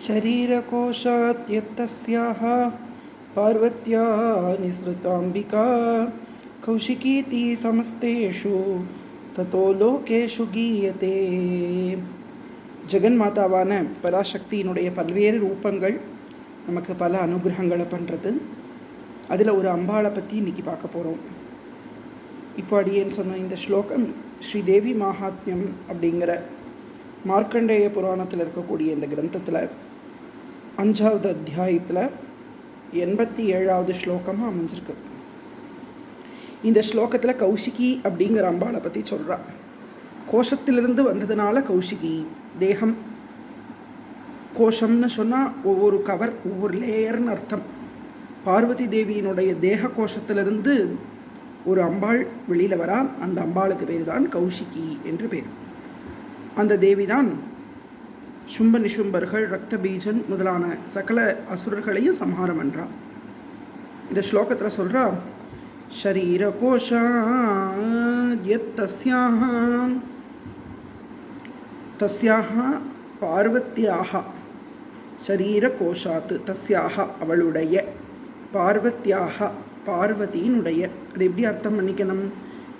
शरीरकोशात् यत्तस्याः पार्वत्या निसृताम्बिका कौशिकीति समस्तेषु ततो लोकेषु गीयते. ஜெகன்மாதாவான பராசக்தியினுடைய பல்வேறு ரூபங்கள் நமக்கு பல அனுகிரகங்களை பண்ணுறது. அதில் ஒரு அம்பாளை பற்றி இன்றைக்கி பார்க்க போகிறோம். இப்போ அடியேன்னு சொன்ன இந்த ஸ்லோகம் ஸ்ரீதேவி மகாத்மியம் அப்படிங்கிற மார்க்கண்டேய புராணத்தில் இருக்கக்கூடிய இந்த கிரந்தத்தில் 5வது அத்தியாயத்தில் 87வது ஸ்லோகமாக அமைஞ்சிருக்கு. இந்த ஸ்லோகத்தில் கௌஷிகி அப்படிங்கிற அம்பாளை பற்றி சொல்கிறா. கோஷத்திலிருந்து வந்ததுனால கௌஷிகி. தேகம் கோஷம்னு சொன்னால் ஒவ்வொரு கவர், ஒவ்வொரு லேயர்னு அர்த்தம். பார்வதி தேவியினுடைய தேக கோஷத்திலிருந்து ஒரு அம்பாள் வெளியில் வரா. அந்த அம்பாளுக்கு பேர் தான் கௌஷிகி என்று பேர். அந்த தேவி தான் சும்ப நிஷும்பர்கள், ரக்த பீஜன் முதலான சகல அசுரர்களையும் சம்ஹாரம் பண்ணுறான். இந்த ஸ்லோகத்தில் சொல்கிறா, ஷரீர கோஷாத் தஸ்யாக பார்வத்தியாக, ஷரீர கோஷாத்து தஸ்யாக அவளுடைய, பார்வத்தியாக பார்வதியினுடைய. அது எப்படி அர்த்தம் பண்ணிக்கணும்?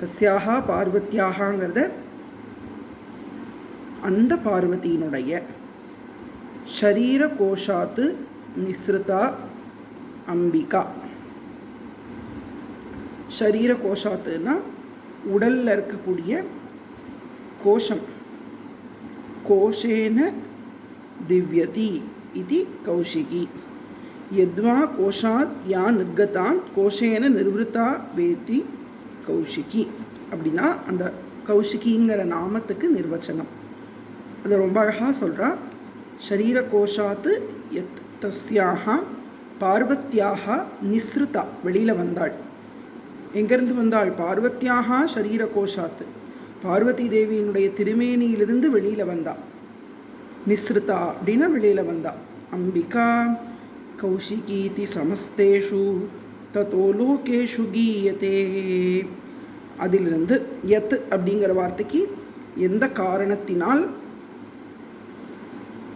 தஸ்யாக பார்வத்தியாகங்கிறத அந்த பார்வதியினுடைய, ஷரீர கோஷாத்து நிஸ்ருதா அம்பிகா. ஷரீர கோஷாத்துன்னா உடலில் இருக்கக்கூடிய கோஷம். கோஷேன திவ்யதி இது கௌஷிகி. யத்வா கோஷாத் யா நிர்கதான் கோஷேன நிர்வൃத்தா வேத்தி கௌஷிகி. அப்படின்னா அந்த கௌஷிகிங்கிற நாமத்துக்கு நிர்வச்சனம். அது ரொம்ப அழகாக சொல்கிறா. ஷரீர கோஷாத்து எத் தஸ்யாக பார்வத்தியாக நிஸ்ருதா, வெளியில் வந்தாள். எங்கேருந்து வந்தாள்? பார்வத்தியாக ஷரீர கோஷாத்து, பார்வதி தேவியினுடைய திருமேனியிலிருந்து வெளியில் வந்தா. நிஸ்ருதா அப்படின்னா வெளியில் வந்தா. அம்பிகா கௌஷிகீதி சமஸ்தேஷு ததோ லோகேஷு கீயதே. அதிலிருந்து யத் அப்படிங்கிற வார்த்தைக்கு எந்த காரணத்தினால்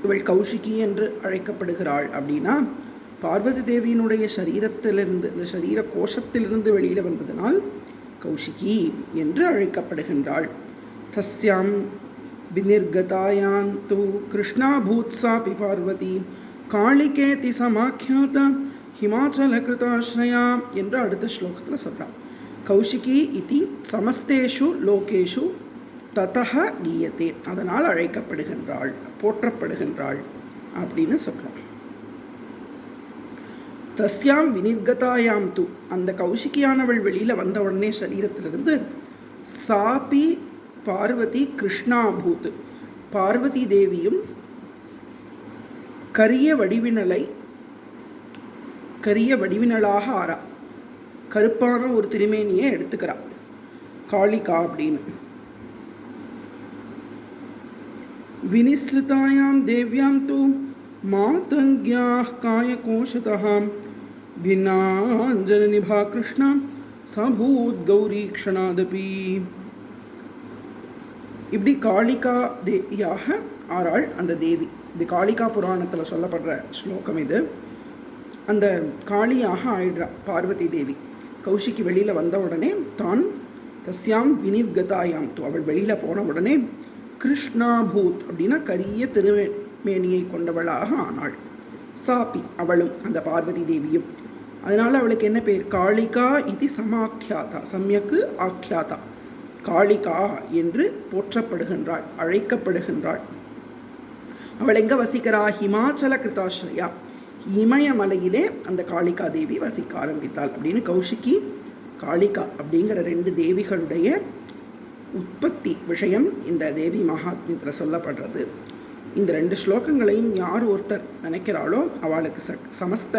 இவள் கௌஷிகி என்று அழைக்கப்படுகிறாள் அப்படின்னா, பார்வதி தேவியினுடைய சரீரத்திலிருந்து, இந்த சரீர கோஷத்திலிருந்து வெளியில் வந்ததனால் கௌஷிகி என்று அழைக்கப்படுகின்றாள். தஸ்யாம் விநிர்கதாயான் து கிருஷ்ணா பூத்சாபி பார்வதி காளிகேதி சமாக்கியாத ஹிமாச்சல கிருதாஸ்ரயா என்று அடுத்த ஸ்லோகத்தில் சொல்கிறான். கௌஷிகி இதி சமஸ்தேஷு லோகேஷு ததஹ கீயத்தே, அதனால் அழைக்கப்படுகின்றாள், போற்றப்படுகின்றாள் அப்படின்னு சொல்கிறோம். தஸ்யாம் விநிர்கதாயாம் து, அந்த கௌஷிகியானவள் வெளியில் வந்த உடனே சரீரத்திலிருந்து, சாபி பார்வதி கிருஷ்ணாபூத், பார்வதி தேவியும் கரிய வடிவினலாக ஆறா. கருப்பான ஒரு திருமேனியை எடுத்துக்கிறா, காளிகா அப்படின்னு. வினிஸ்ருதாயாம் தேவ்யாம் து மாதங்க்யாஹ் காயகோஷதஹ பின்னாஞ்சனநிபா கிருஷ்ணா சபூத் கௌரி க்ஷணாதபி. இப்படி காளிகா தேவியாக ஆறாள் அந்த தேவி. இது காளிகா புராணத்தில் சொல்லப்படுற ஸ்லோகம். இது அந்த காளியாக ஆயிடுறா பார்வதி தேவி. கௌஷிக்கு வெளியில் வந்த உடனே தான் தஸ்யாம் விநிர்கதாயாம் து, அவள் வெளியில் போன உடனே கிருஷ்ணாபூத் அப்படின்னா கரிய திருமேனியை கொண்டவளாக ஆனாள். சாப்பி அவளும், அந்த பார்வதி தேவியும். அதனால் அவளுக்கு என்ன பேர்? காளிகா இது சமாக்கியாதா, சமயக்கு ஆக்கியாதா, காளிகா என்று போற்றப்படுகின்றாள், அழைக்கப்படுகின்றாள். அவள் எங்கே வசிக்கிறா? ஹிமாச்சல கிருதாஸ்ரயா, இமயமலையிலே அந்த காளிகா தேவி வசிக்க ஆரம்பித்தாள் அப்படின்னு கௌஷிகி காளிகா அப்படிங்கிற 2 தேவிகளுடைய உற்பத்தி விஷயம் இந்த தேவி மகாத்மியத்தில் சொல்லப்படுறது. இந்த 2 ஸ்லோகங்களையும் யார் ஒருத்தர் நினைக்கிறாளோ அவளுக்கு சமஸ்த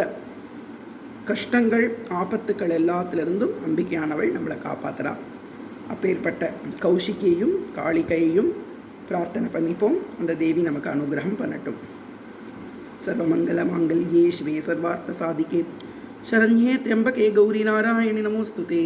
கஷ்டங்கள், ஆபத்துக்கள் எல்லாத்திலிருந்தும் அம்பிகையானவள் நம்மளை காப்பாற்றுறா. அப்பேற்பட்ட கௌஷிகியையும் காளிகையையும் பிரார்த்தனை பண்ணிப்போம். அந்த தேவி நமக்கு அனுகிரகம் பண்ணட்டும். சர்வமங்கல மாங்கல்யே சிவே சர்வார்த்த சாதிகே சரண்யே த்ரியம்பகே கௌரி நாராயணி நமோஸ்துதே.